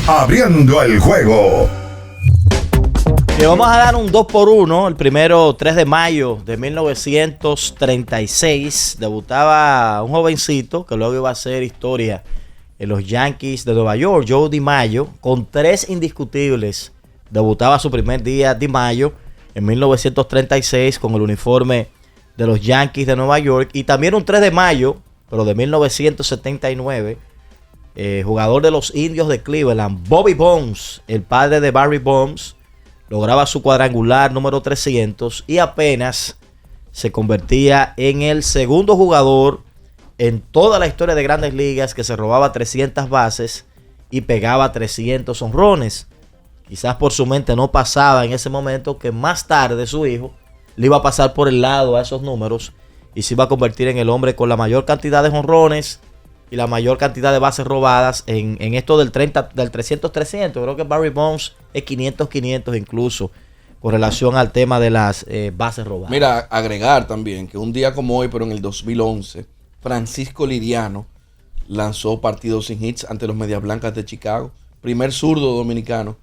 Abriendo el juego. Le vamos a dar un 2x1. El primero, 3 de mayo de 1936, debutaba un jovencito que luego iba a hacer historia en los Yankees de Nueva York, Joe DiMaggio, con 3 indiscutibles. Debutaba su primer día DiMaggio en 1936 con el uniforme de los Yankees de Nueva York. Y también un 3 de mayo, pero de 1979, jugador de los Indios de Cleveland, Bobby Bonds, el padre de Barry Bonds, lograba su cuadrangular número 300 y apenas se convertía en el segundo jugador en toda la historia de Grandes Ligas que se robaba 300 bases y pegaba 300 honrones. Quizás por su mente no pasaba en ese momento que más tarde su hijo le iba a pasar por el lado a esos números y se iba a convertir en el hombre con la mayor cantidad de honrones y la mayor cantidad de bases robadas en esto del 300-300. Creo que Barry Bonds es 500-500 incluso con relación al tema de las bases robadas. Mira, agregar también que un día como hoy, pero en el 2011, Francisco Liriano lanzó partidos sin hits ante los Medias Blancas de Chicago. Primer zurdo dominicano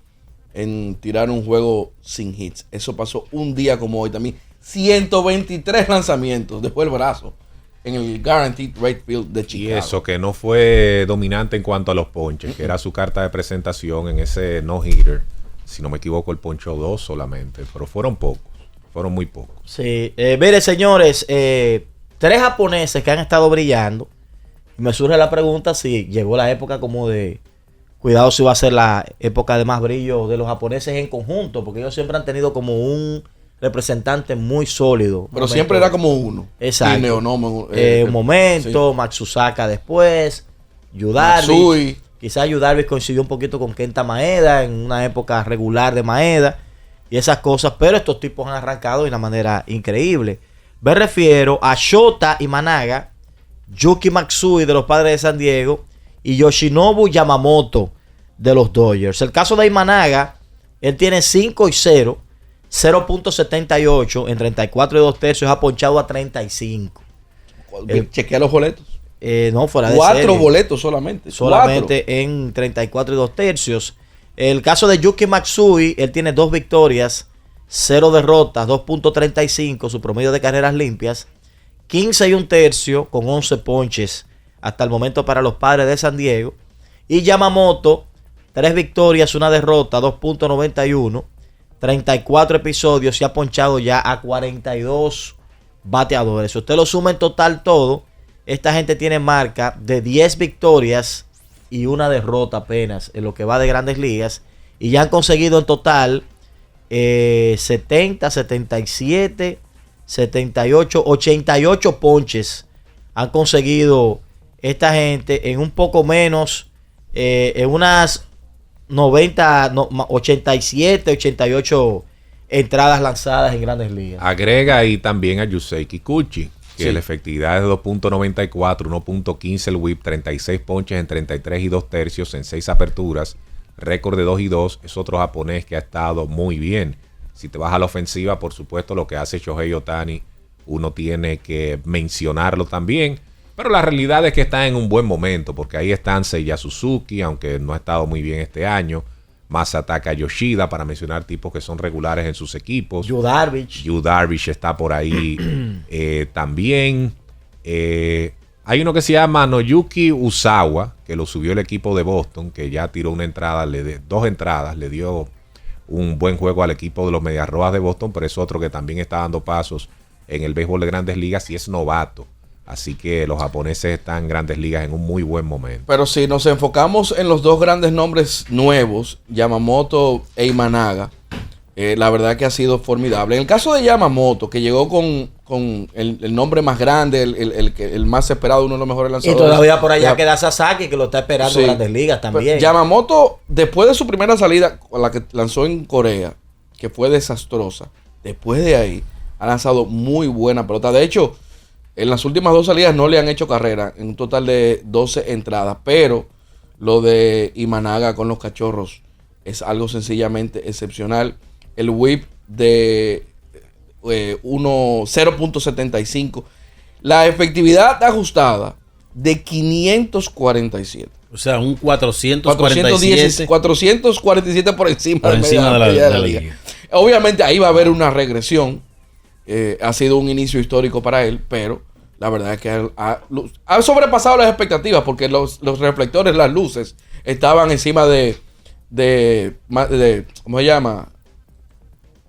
en tirar un juego sin hits. Eso pasó un día como hoy también. 123 lanzamientos, dejó el brazo en el Guaranteed Rate Field de Chicago. Y eso que no fue dominante en cuanto a los ponches, que era su carta de presentación en ese no-hitter. Si no me equivoco, el poncho 2 solamente, pero fueron pocos, fueron muy pocos. Sí, mire señores, 3 japoneses que han estado brillando. Me surge la pregunta si llegó la época como de, cuidado si va a ser la época de más brillo de los japoneses en conjunto, porque ellos siempre han tenido como un representante muy sólido. Pero siempre era como uno. Exacto. Un momento, sí. Matsusaka después, Yu Darvish. Quizás Yu Darvish coincidió un poquito con Kenta Maeda en una época regular de Maeda y esas cosas, pero estos tipos han arrancado de una manera increíble. Me refiero a Shota Imanaga, Yuki Matsui de los Padres de San Diego y Yoshinobu Yamamoto de los Dodgers. El caso de Imanaga, él tiene 5-0. 0.78 en 34 y 2 tercios, ha ponchado a 35. Chequea los boletos. No, fuera de 4 boletos solamente. Solamente 4. En 34 y 2 tercios. El caso de Yuki Matsui, él tiene 2 victorias, 0 derrotas, 2.35 su promedio de carreras limpias, 15 y 1 tercio con 11 ponches hasta el momento para los Padres de San Diego. Y Yamamoto, 3 victorias, 1 derrota, 2.91. 34 episodios y ha ponchado ya a 42 bateadores. Si usted lo suma en total todo, esta gente tiene marca de 10 victorias y 1 derrota apenas en lo que va de Grandes Ligas. Y ya han conseguido en total 70, 77, 78, 88 ponches. Han conseguido esta gente en un poco menos, en unas 87, 88 entradas lanzadas en Grandes Ligas. Agrega ahí también a Yusei Kikuchi, que la efectividad es de 2.94, 1.15 el whip, 36 ponches en 33 y 2 tercios en 6 aperturas, récord de 2-2. Es otro japonés que ha estado muy bien. Si te vas a la ofensiva, por supuesto, lo que hace Shohei Ohtani, uno tiene que mencionarlo también. Pero la realidad es que está en un buen momento, porque ahí están Seiya Suzuki, aunque no ha estado muy bien este año. Masataka Yoshida, para mencionar tipos que son regulares en sus equipos. Yu Darvish está por ahí también. Hay uno que se llama Noyuki Usawa, que lo subió el equipo de Boston, que ya tiró una entrada, 2 entradas, le dio un buen juego al equipo de los Medias Rojas de Boston, pero es otro que también está dando pasos en el béisbol de Grandes Ligas y es novato. Así que los japoneses están en Grandes Ligas en un muy buen momento. Pero si nos enfocamos en los 2 grandes nombres nuevos, Yamamoto e Imanaga, la verdad que ha sido formidable. En el caso de Yamamoto, que llegó con el nombre más grande, el más esperado, uno de los mejores lanzadores. Y todavía por allá queda Sasaki, que lo está esperando en Grandes Ligas también. Pero Yamamoto, después de su primera salida, con la que lanzó en Corea, que fue desastrosa, después de ahí ha lanzado muy buena pelota. De hecho, en las últimas 2 salidas no le han hecho carrera, en un total de 12 entradas, pero lo de Imanaga con los Cachorros es algo sencillamente excepcional. El whip de 0.75. La efectividad ajustada de 547. O sea, un 447 447 por encima de la liga. Obviamente ahí va a haber una regresión. Ha sido un inicio histórico para él, pero la verdad es que ha sobrepasado las expectativas porque los reflectores, las luces, estaban encima de ¿cómo se llama?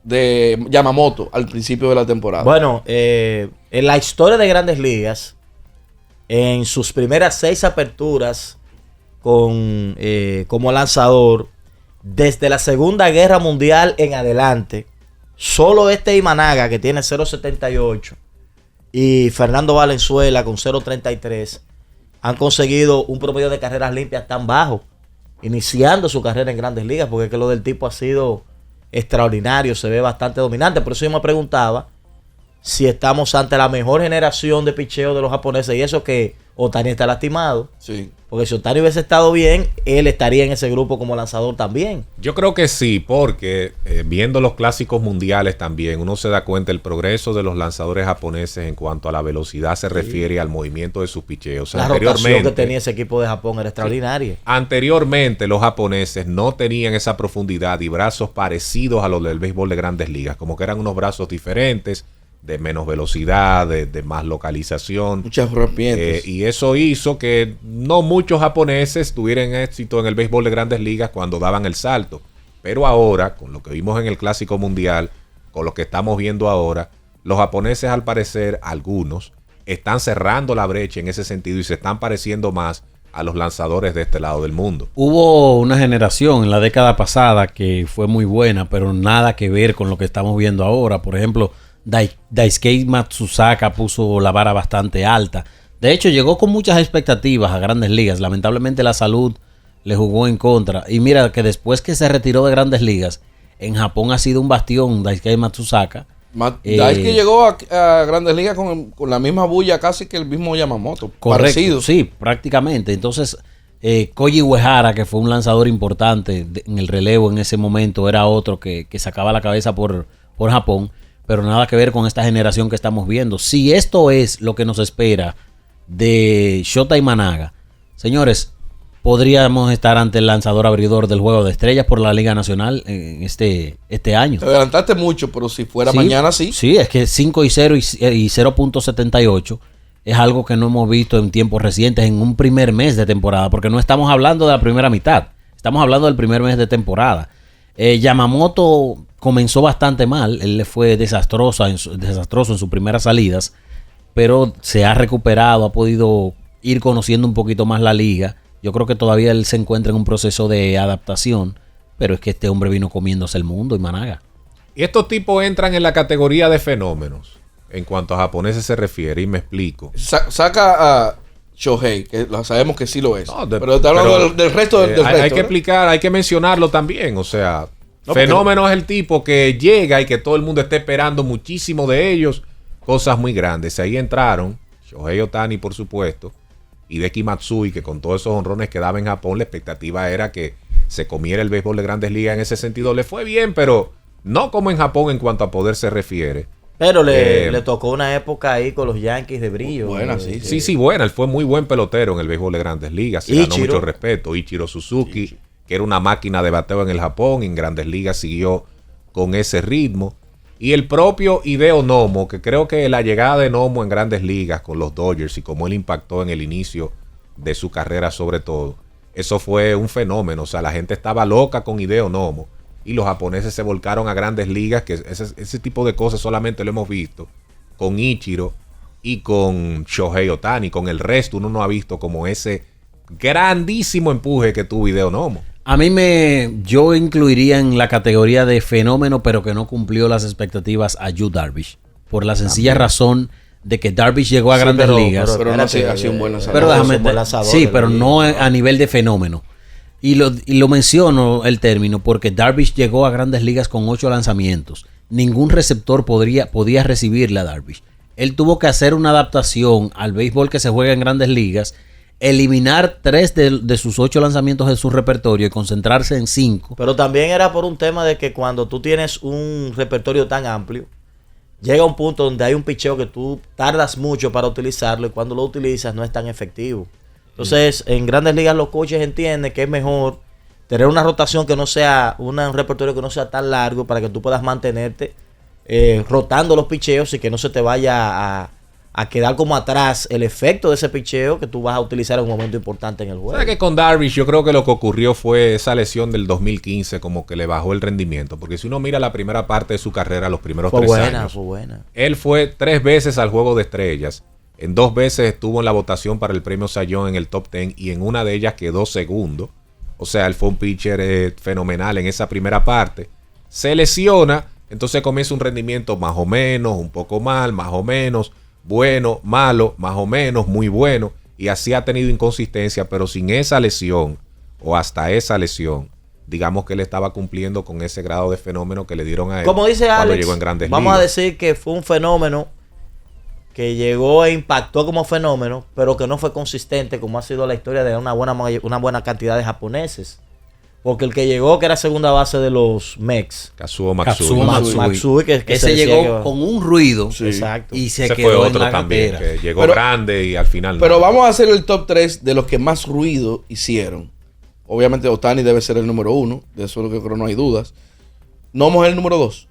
De Yamamoto al principio de la temporada. Bueno, en la historia de Grandes Ligas, en sus primeras 6 aperturas como lanzador, desde la Segunda Guerra Mundial en adelante, solo Imanaga, que tiene 0.78, y Fernando Valenzuela con 0.33, han conseguido un promedio de carreras limpias tan bajo, iniciando su carrera en Grandes Ligas, porque es que lo del tipo ha sido extraordinario, se ve bastante dominante. Por eso yo me preguntaba si estamos ante la mejor generación de picheo de los japoneses, y eso que Ohtani está lastimado. Sí. Porque si Ohtani hubiese estado bien, él estaría en ese grupo como lanzador también. Yo creo que sí, porque viendo los clásicos mundiales también, uno se da cuenta del progreso de los lanzadores japoneses en cuanto a la velocidad se refiere al movimiento de sus picheos. La rotación que tenía ese equipo de Japón era extraordinaria. Anteriormente los japoneses no tenían esa profundidad y brazos parecidos a los del béisbol de Grandes Ligas, como que eran unos brazos diferentes, de menos velocidad, de más localización. Muchas rompientes. Y eso hizo que no muchos japoneses tuvieran éxito en el béisbol de Grandes Ligas cuando daban el salto. Pero ahora, con lo que vimos en el Clásico Mundial, con lo que estamos viendo ahora, los japoneses, al parecer, algunos, están cerrando la brecha en ese sentido y se están pareciendo más a los lanzadores de este lado del mundo. Hubo una generación en la década pasada que fue muy buena, pero nada que ver con lo que estamos viendo ahora. Por ejemplo, Daisuke Matsuzaka puso la vara bastante alta. De hecho, llegó con muchas expectativas a Grandes Ligas. Lamentablemente la salud le jugó en contra. Y mira que después que se retiró de Grandes Ligas, en Japón ha sido un bastión Daisuke Matsuzaka. Daisuke llegó a Grandes Ligas con la misma bulla casi que el mismo Yamamoto. Correcto, parecido. Sí, prácticamente. Entonces, Koji Uehara, que fue un lanzador importante en el relevo en ese momento, era otro que sacaba la cabeza por Japón. Pero nada que ver con esta generación que estamos viendo. Si esto es lo que nos espera de Shota Imanaga, señores, podríamos estar ante el lanzador abridor del Juego de Estrellas por la Liga Nacional en este año. Te adelantaste mucho, pero si fuera mañana sí. Sí, es que 5-0 y 0.78 es algo que no hemos visto en tiempos recientes en un primer mes de temporada, porque no estamos hablando de la primera mitad, estamos hablando del primer mes de temporada. Yamamoto comenzó bastante mal, él le fue desastroso en sus primeras salidas, pero se ha recuperado, ha podido ir conociendo un poquito más la liga. Yo creo que todavía él se encuentra en un proceso de adaptación, pero es que este hombre vino comiéndose el mundo, Imanaga. Y estos tipos entran en la categoría de fenómenos en cuanto a japoneses se refiere, y me explico. Saca a Shohei, que sabemos que sí lo es. No, pero está hablando del resto del resto. Hay que explicar, hay que mencionarlo también. O sea, fenómeno es el tipo que llega y que todo el mundo está esperando muchísimo de ellos. Cosas muy grandes. Ahí entraron Shohei Ohtani, por supuesto, Hideki Matsui, que con todos esos honrones que daba en Japón, la expectativa era que se comiera el béisbol de Grandes Ligas. En ese sentido le fue bien, pero no como en Japón en cuanto a poder se refiere. Pero le tocó una época ahí con los Yankees de brillo. Buena, sí, buena. Él fue muy buen pelotero en el béisbol de Grandes Ligas. Se ganó mucho respeto. Ichiro Suzuki, que era una máquina de bateo en el Japón, en Grandes Ligas siguió con ese ritmo. Y el propio Hideo Nomo, que creo que la llegada de Nomo en Grandes Ligas con los Dodgers y cómo él impactó en el inicio de su carrera sobre todo, eso fue un fenómeno. O sea, la gente estaba loca con Hideo Nomo. Y los japoneses se volcaron a Grandes Ligas, que ese tipo de cosas solamente lo hemos visto con Ichiro y con Shohei Ohtani. Con el resto uno no ha visto como ese grandísimo empuje que tuvo Hideo Nomo. Yo incluiría en la categoría de fenómeno, pero que no cumplió las expectativas a Yu Darvish. Por la sencilla razón de que Darvish llegó a Grandes Ligas. Pero no ha sido un buen lanzador. Sí, pero no a nivel de fenómeno. Y lo menciono el término porque Darvish llegó a Grandes Ligas con 8 lanzamientos. Ningún receptor podía recibirle a Darvish. Él tuvo que hacer una adaptación al béisbol que se juega en Grandes Ligas, eliminar 3 de sus 8 lanzamientos de su repertorio y concentrarse en 5. Pero también era por un tema de que cuando tú tienes un repertorio tan amplio, llega un punto donde hay un picheo que tú tardas mucho para utilizarlo y cuando lo utilizas no es tan efectivo. Entonces, en Grandes Ligas los coaches entienden que es mejor tener una rotación que no sea, un repertorio que no sea tan largo para que tú puedas mantenerte rotando los picheos y que no se te vaya a quedar como atrás el efecto de ese picheo que tú vas a utilizar en un momento importante en el juego. ¿Sabes que con Darvish yo creo que lo que ocurrió fue esa lesión del 2015 como que le bajó el rendimiento? Porque si uno mira la primera parte de su carrera, los primeros 3 años, fue buena. él fue 3 veces al Juego de Estrellas. En 2 veces estuvo en la votación para el premio Cy Young en el top 10 y en una de ellas quedó segundo. O sea, él fue un pitcher fenomenal en esa primera parte. Se lesiona, entonces comienza un rendimiento más o menos, un poco mal, más o menos, bueno, malo, más o menos, muy bueno. Y así ha tenido inconsistencia, pero sin esa lesión o hasta esa lesión, digamos que él estaba cumpliendo con ese grado de fenómeno que le dieron a él. Como dice cuando Alex, llegó en Grandes vamos Ligas. a decir que fue un fenómeno que llegó e impactó como fenómeno, pero que no fue consistente como ha sido la historia de una buena cantidad de japoneses. Porque el que llegó, que era segunda base de los Mets, Kazuo Matsui. Matsui, que ese se llegó decía que- con un ruido Sí. Exacto. y se Ese quedó fue en otro la también, gatera. que llegó Pero- grande y al final Pero nada. vamos a hacer el top 3 de los que más ruido hicieron. Obviamente Ohtani debe ser el número 1, de eso yo creo no hay dudas. ¿No vamos el número 2?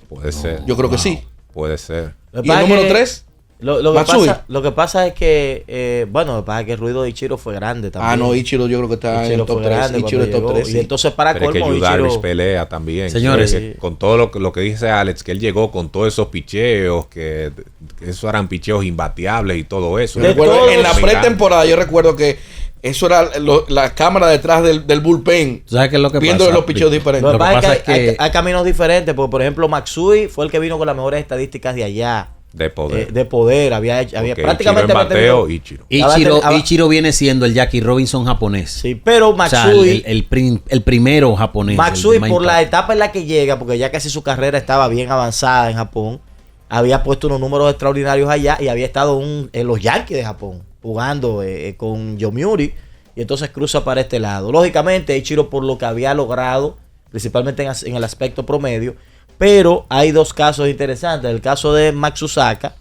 Puede ser. Yo creo que sí. Puede ser. Lo que ¿Y el pasa es número que- 3? Lo Matsui. que pasa es que, bueno, lo que pasa es que el ruido de Ichiro fue grande también. Ah, no, Ichiro yo creo que está en Ichiro el top fue 3. grande Ichiro es cuando top llegó. 3. Y entonces para Pero es que colmo, Yu Darvish Ichiro... pelea también. Señores, Con todo lo que dice Alex, que él llegó con todos esos picheos, que esos eran picheos imbateables y todo eso. De Recuerdo, todos- en la Me pretemporada yo recuerdo que eso era la cámara detrás del bullpen. ¿Tú sabes qué es lo que Viendo pasa? los picheos diferentes. Lo que Lo que pasa pasa es que es que- hay caminos diferentes, porque por ejemplo Matsui fue el que vino con las mejores estadísticas de allá, De poder. de poder, había Porque prácticamente Ichiro en había tenido- bateo, Ichiro. Ichiro viene siendo el Jackie Robinson japonés. Sí, pero O sea, Matsui, el primero japonés. Matsui el de por la Main etapa en la que llega, porque ya casi su carrera estaba bien avanzada en Japón, había puesto unos números extraordinarios allá y había estado en los Yankees de Japón jugando con Yomiuri y entonces cruza para este lado. Lógicamente Ichiro por lo que había logrado, principalmente en el aspecto promedio, pero hay 2 casos interesantes. El caso de Matsusaka,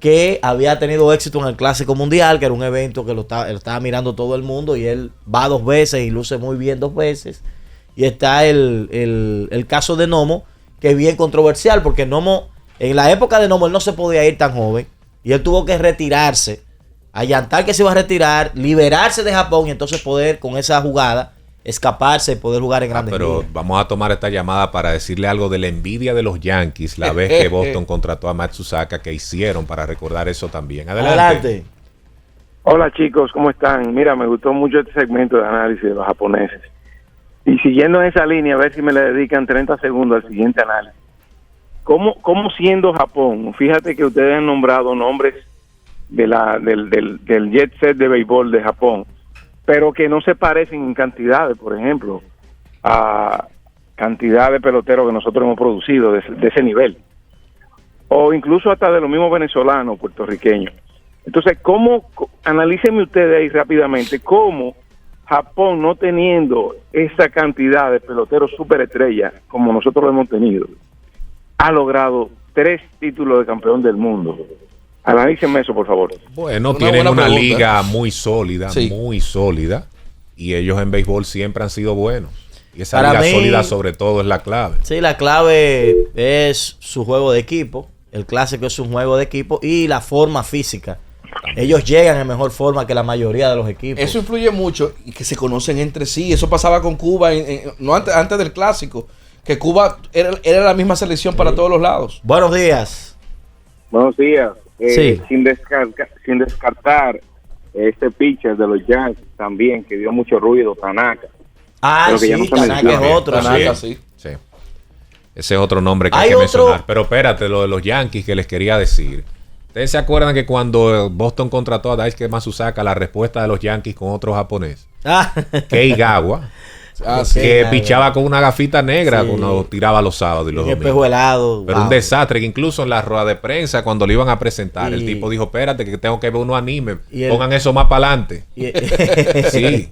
que había tenido éxito en el Clásico Mundial, que era un evento que lo estaba mirando todo el mundo y él va 2 veces y luce muy bien 2 veces. Y está el caso de Nomo, que es bien controversial porque Nomo, en la época de Nomo, él no se podía ir tan joven y él tuvo que retirarse, allantar que se iba a retirar, liberarse de Japón y entonces poder con esa jugada escaparse y poder jugar en Grandes Pero Ligas. vamos a tomar esta llamada para decirle algo de la envidia de los Yankees la vez que Boston contrató a Matsusaka, que hicieron para recordar eso también. Adelante. Hola chicos, ¿cómo están? Mira, me gustó mucho este segmento de análisis de los japoneses. Y siguiendo en esa línea, a ver si me le dedican 30 segundos al siguiente análisis. ¿Cómo siendo Japón? Fíjate que ustedes han nombrado nombres del jet set de béisbol de Japón, pero que no se parecen en cantidades, por ejemplo, a cantidad de peloteros que nosotros hemos producido de ese nivel. O incluso hasta de los mismos venezolanos, puertorriqueños. Entonces, analícenme ustedes ahí rápidamente, cómo Japón, no teniendo esa cantidad de peloteros superestrellas como nosotros lo hemos tenido, ha logrado 3 títulos de campeón del mundo. Analícenme eso, por favor. Bueno, Una tienen buena una pregunta. liga muy sólida, Sí. muy sólida. Y ellos en béisbol siempre han sido buenos. Y esa Para liga mí- sólida sobre todo es la clave. Sí, la clave es su juego de equipo. El clásico es un juego de equipo y la forma física. Ellos llegan en mejor forma que la mayoría de los equipos. Eso influye mucho y que se conocen entre sí. Eso pasaba con Cuba, no antes del clásico, que Cuba era la misma selección para todos los lados. Buenos días. Buenos días. Sí. Sin descartar este pitcher de los Yankees también, que dio mucho ruido, Tanaka. Ah, Pero que ya sí, no se Tanaka menciona. es otro. Tanaka, sí. sí. Sí. Ese es otro nombre que Hay hay que otro- mencionar. Pero espérate, lo de los Yankees que les quería decir. ¿Ustedes se acuerdan que cuando Boston contrató a Daisuke Matsusaka, la respuesta de los Yankees con otro japonés? Ah, Kei Gawa, Ah, sí. que Gawa. pichaba con una gafita negra Sí. cuando tiraba los sábados y los en domingos. espejo helado. Pero wow. un desastre, que incluso en la rueda de prensa, cuando lo iban a presentar, el Y- tipo dijo, espérate, que tengo que ver unos animes, Y el- pongan eso más para adelante. Y, Sí.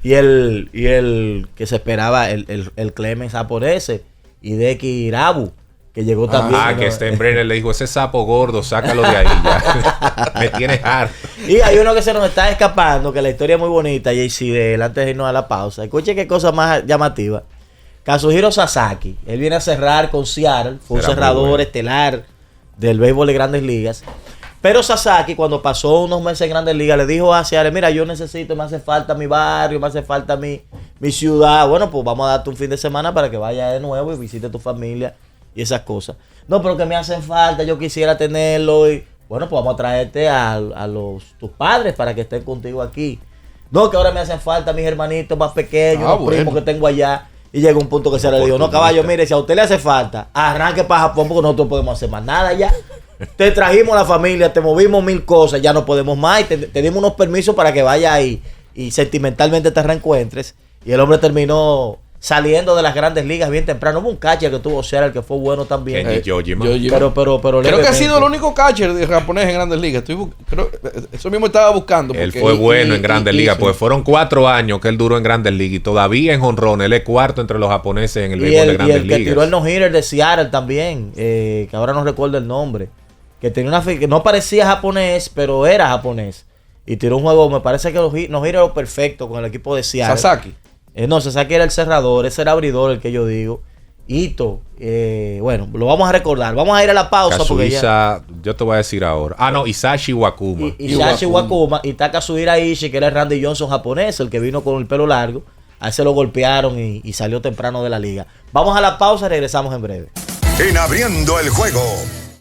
y el que se esperaba, el Clemens japonés, Hideki Irabu, que llegó también. Que Steinbrenner le dijo, ese sapo gordo, sácalo de ahí ya. Me tienes harto. Y hay uno que se nos está escapando, que la historia es muy bonita, JC, de él, antes de irnos a la pausa. Escuche qué cosa más llamativa. Kazuhiro Sasaki, él viene a cerrar con Seattle, fue un cerrador estelar del béisbol de Grandes Ligas. Pero Sasaki, cuando pasó unos meses en Grandes Ligas, le dijo a Seattle, mira, yo necesito, me hace falta mi barrio, me hace falta mi ciudad. Bueno, pues vamos a darte un fin de semana para que vaya de nuevo y visite tu familia y esas cosas. No, pero que me hacen falta, yo quisiera tenerlo. Y bueno, pues vamos a traerte a tus padres para que estén contigo aquí. No, que ahora me hacen falta mis hermanitos más pequeños, los primos que tengo allá. Y llega un punto que se le dijo, no, caballo, mire, si a usted le hace falta, arranque para Japón porque nosotros no podemos hacer más nada ya. Te trajimos la familia, te movimos 1000 cosas, ya no podemos más y te dimos unos permisos para que vayas ahí y sentimentalmente te reencuentres. Y el hombre terminó saliendo de las Grandes Ligas bien temprano. Hubo un catcher que tuvo Seattle que fue bueno también. Kenji Yojima. Pero creo que ha sido el único catcher de japonés en Grandes Ligas. Eso mismo estaba buscando. Él fue bueno en Grandes Ligas, pues fueron 4 años que él duró en Grandes Ligas y todavía en jonrón. Él es cuarto entre los japoneses en el béisbol de Grandes Ligas. Y el que tiró el no-hitter de Seattle también, que ahora no recuerdo el nombre, que tenía que no parecía japonés, pero era japonés. Y tiró un juego, me parece que no-hitter perfecto con el equipo de Seattle. Sasaki. No, Sasaki era el cerrador, ese era abridor el que yo digo. Ito, bueno, lo vamos a recordar. Vamos a ir a la pausa porque ya... Yo te voy a decir ahora. Isashi Wakuma. Isashi Wakuma y está Kazuhira Ishii, que era el Randy Johnson japonés, el que vino con el pelo largo. A ese lo golpearon y salió temprano de la liga. Vamos a la pausa y regresamos en breve. En Abriendo el Juego,